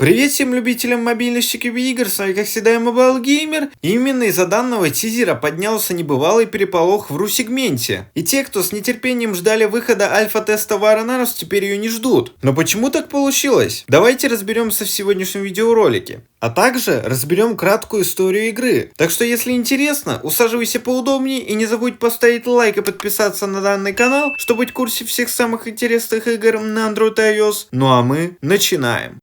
Привет всем любителям мобильных CQB игр, с вами как всегда Mobile Gamer. Именно из-за данного тизера поднялся небывалый переполох в ру-сегменте. И те, кто с нетерпением ждали выхода альфа-теста War and Arms, теперь ее не ждут. Но почему так получилось? Давайте разберемся в сегодняшнем видеоролике. А также разберем краткую историю игры. Так что если интересно, усаживайся поудобнее и не забудь поставить лайк и подписаться на данный канал, чтобы быть в курсе всех самых интересных игр на Android и iOS. Ну а мы начинаем.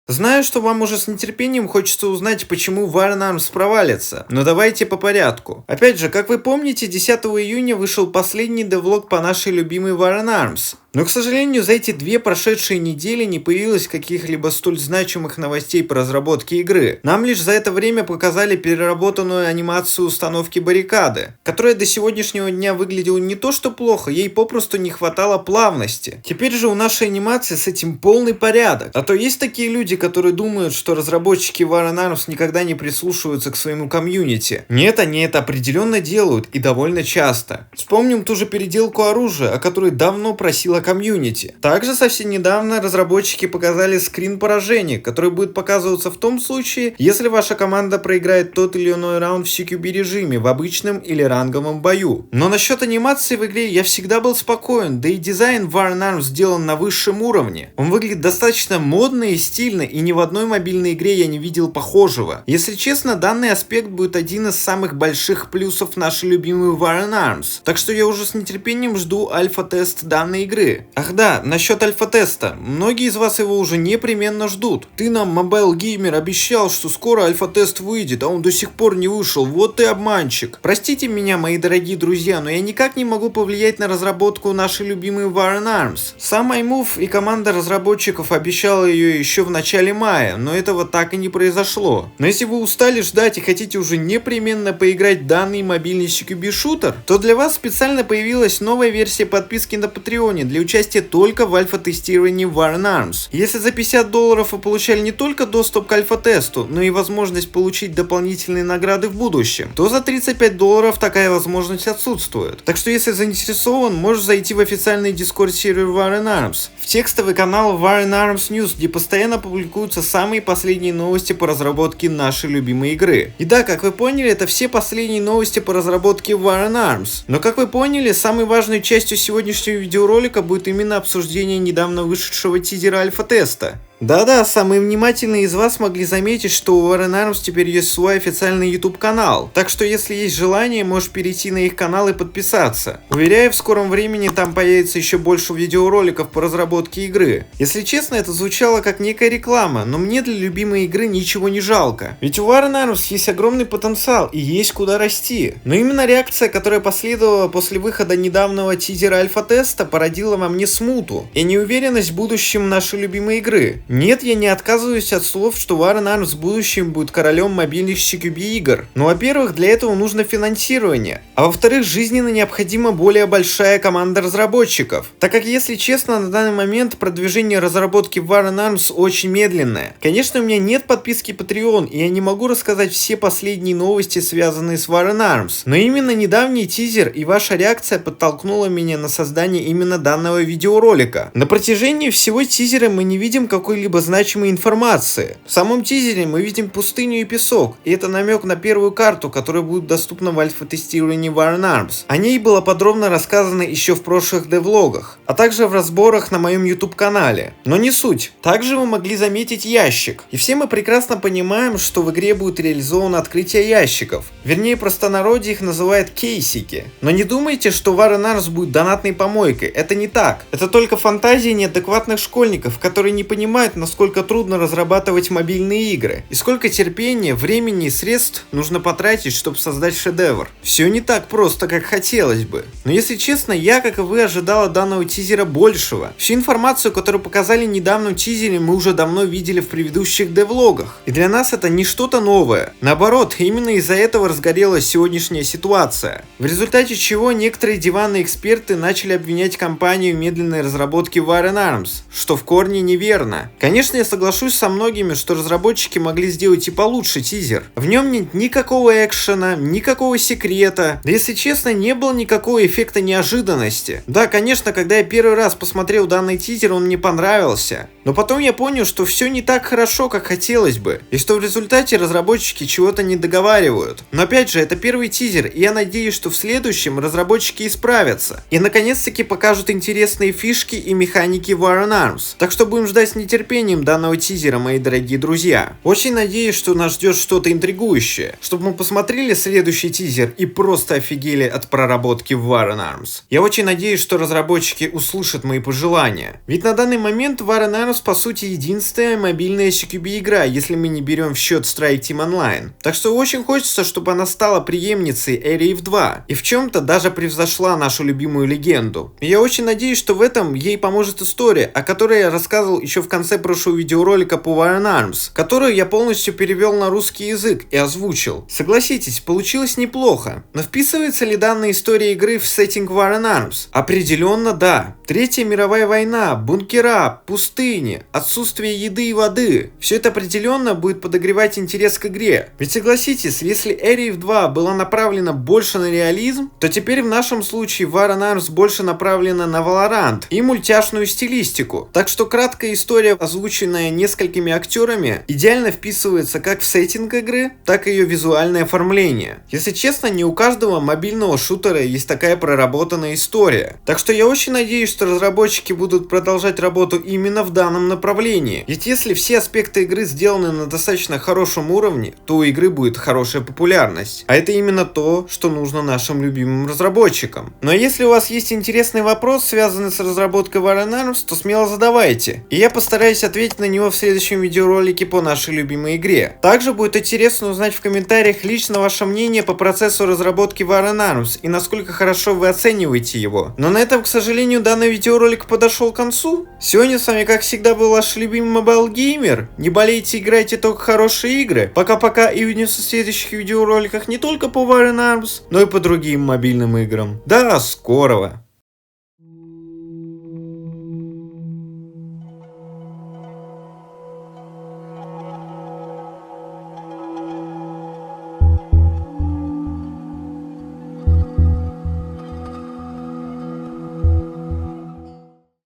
Знаю, что вам уже с нетерпением хочется узнать, почему War and Arms провалится, но давайте по порядку. Опять же, как вы помните, 10 июня вышел последний девлог по нашей любимой War and Arms. Но, к сожалению, за эти две прошедшие недели не появилось каких-либо столь значимых новостей по разработке игры. Нам лишь за это время показали переработанную анимацию установки баррикады, которая до сегодняшнего дня выглядела не то что плохо, ей попросту не хватало плавности. Теперь же у нашей анимации с этим полный порядок. А то есть такие люди, которые думают, что разработчики War and Arms никогда не прислушиваются к своему комьюнити. Нет, они это определенно делают и довольно часто. Вспомним ту же переделку оружия, о которой давно просила комьюнити. Также совсем недавно разработчики показали скрин поражения, который будет показываться в том случае, если ваша команда проиграет тот или иной раунд в CQB режиме, в обычном или ранговом бою. Но насчет анимации в игре я всегда был спокоен, да и дизайн War and Arms сделан на высшем уровне. Он выглядит достаточно модно и стильно, и ни в одной мобильной игре я не видел похожего. Если честно, данный аспект будет один из самых больших плюсов нашей любимой War and Arms. Так что я уже с нетерпением жду альфа-тест данной игры. Ах да, насчет альфа-теста. Многие из вас его уже непременно ждут. Ты нам, Mobile Gamer, обещал, что скоро альфа-тест выйдет, а он до сих пор не вышел. Вот ты обманщик. Простите меня, мои дорогие друзья, но я никак не могу повлиять на разработку нашей любимой War and Arms. Сам iMove и команда разработчиков обещала ее еще в начале мая, но этого так и не произошло. Но если вы устали ждать и хотите уже непременно поиграть в данный мобильный CQB-шутер, то для вас специально появилась новая версия подписки на Патреоне для участия только в альфа-тестировании War and Arms. Если за $50 вы получали не только доступ к альфа-тесту, но и возможность получить дополнительные награды в будущем, то за $35 такая возможность отсутствует. Так что если заинтересован, можешь зайти в официальный Discord сервер War and Arms, в текстовый канал War and Arms News, где постоянно публикуются самые последние новости по разработке нашей любимой игры. И да, как вы поняли, это все последние новости по разработке War and Arms. Но как вы поняли, самой важной частью сегодняшнего видеоролика будет именно обсуждение недавно вышедшего тизера альфа-теста. Да-да, самые внимательные из вас могли заметить, что у War and Arms теперь есть свой официальный YouTube канал. Так что если есть желание, можешь перейти на их канал и подписаться. Уверяю, в скором времени там появится еще больше видеороликов по разработке игры. Если честно, это звучало как некая реклама, но мне для любимой игры ничего не жалко. Ведь у War and Arms есть огромный потенциал и есть куда расти. Но именно реакция, которая последовала после выхода недавнего тизера альфа-теста, породила во мне смуту и неуверенность в будущем нашей любимой игры. Нет, я не отказываюсь от слов, что War and Arms в будущем будет королем мобильных CQB игр. Но, во-первых, для этого нужно финансирование. А во-вторых, жизненно необходима более большая команда разработчиков. Так как, если честно, на данный момент продвижение разработки War and Arms очень медленное. Конечно, у меня нет подписки Patreon, и я не могу рассказать все последние новости, связанные с War and Arms. Но именно недавний тизер и ваша реакция подтолкнула меня на создание именно данного видеоролика. На протяжении всего тизера мы не видим какой-либо значимой информации. В самом тизере мы видим пустыню и песок, и это намек на первую карту, которая будет доступна в альфа-тестировании War and Arms. О ней было подробно рассказано еще в прошлых девлогах, а также в разборах на моем YouTube канале. Но не суть. Также вы могли заметить ящик. И все мы прекрасно понимаем, что в игре будет реализовано открытие ящиков. Вернее, простонародье их называют кейсики. Но не думайте, что War and Arms будет донатной помойкой. Это не так. Это только фантазии неадекватных школьников, которые не понимают, насколько трудно разрабатывать мобильные игры и сколько терпения, времени и средств нужно потратить, чтобы создать шедевр. Все не так просто, как хотелось бы. Но если честно, я, как и вы, ожидал от данного тизера большего. Всю информацию, которую показали недавно в тизере, мы уже давно видели в предыдущих девлогах. И для нас это не что-то новое. Наоборот, именно из-за этого разгорелась сегодняшняя ситуация. В результате чего некоторые диванные эксперты начали обвинять компанию в медленной разработке War and Arms, что в корне неверно. Конечно, я соглашусь со многими, что разработчики могли сделать и получше тизер. В нем нет никакого экшена, никакого секрета, да если честно, не было никакого эффекта неожиданности. Да, конечно, когда я первый раз посмотрел данный тизер, он мне понравился, но потом я понял, что все не так хорошо, как хотелось бы, и что в результате разработчики чего-то не договаривают. Но опять же, это первый тизер, и я надеюсь, что в следующем разработчики исправятся и наконец-таки покажут интересные фишки и механики в Iron Arms. Так что будем ждать с нетерпением данного тизера, мои дорогие друзья. Очень надеюсь, что нас ждет что-то интригующее, чтобы мы посмотрели следующий тизер и просто офигели от проработки в Iron Arms. Я очень надеюсь, что разработчики услышат мои пожелания. Ведь на данный момент Iron Arms по сути единственная мобильная CQB игра, если мы не берем в счет Strike Team Online. Так что очень хочется, чтобы она стала преемницей Arif 2 и в чем-то даже превзошла нашу любимую легенду. И я очень надеюсь, что в этом ей поможет история, о которой я рассказывал еще в конце прошлого видеоролика по Iron Arms, которую я полностью перевел на русский язык и озвучил. Согласитесь, получилось неплохо. Но вписывается ли данная история игры в сеттинг Iron Arms? Определенно да. Третья мировая война, бункера, пустыни, отсутствие еды и воды. Все это определенно будет подогревать интерес к игре. Ведь согласитесь, если Arif 2 была направлена больше на реализм, то теперь в нашем случае Iron Arms больше направлена на Valorant и мультяшную стилистику. Так что краткая история, озвученная несколькими актерами, идеально вписывается как в сеттинг игры, так и ее визуальное оформление. Если честно, не у каждого мобильного шутера есть такая проработанная история. Так что я очень надеюсь, что разработчики будут продолжать работу именно в данном направлении. Ведь если все аспекты игры сделаны на достаточно хорошем уровне, то у игры будет хорошая популярность. А это именно то, что нужно нашим любимым разработчикам. Но если у вас есть интересный вопрос, связанный с разработкой Iron Arms, то смело задавайте. И я постараюсь ответить на него в следующем видеоролике по нашей любимой игре. Также будет интересно узнать в комментариях лично ваше мнение по процессу разработки Iron Arms и насколько хорошо вы оцениваете его. Но на этом, к сожалению, данный видеоролик подошел к концу. Сегодня с вами, как всегда, был ваш любимый Mobile Gamer. Не болейте, играйте только хорошие игры. Пока-пока и увидимся в следующих видеороликах не только по Iron Arms, но и по другим мобильным играм. До скорого!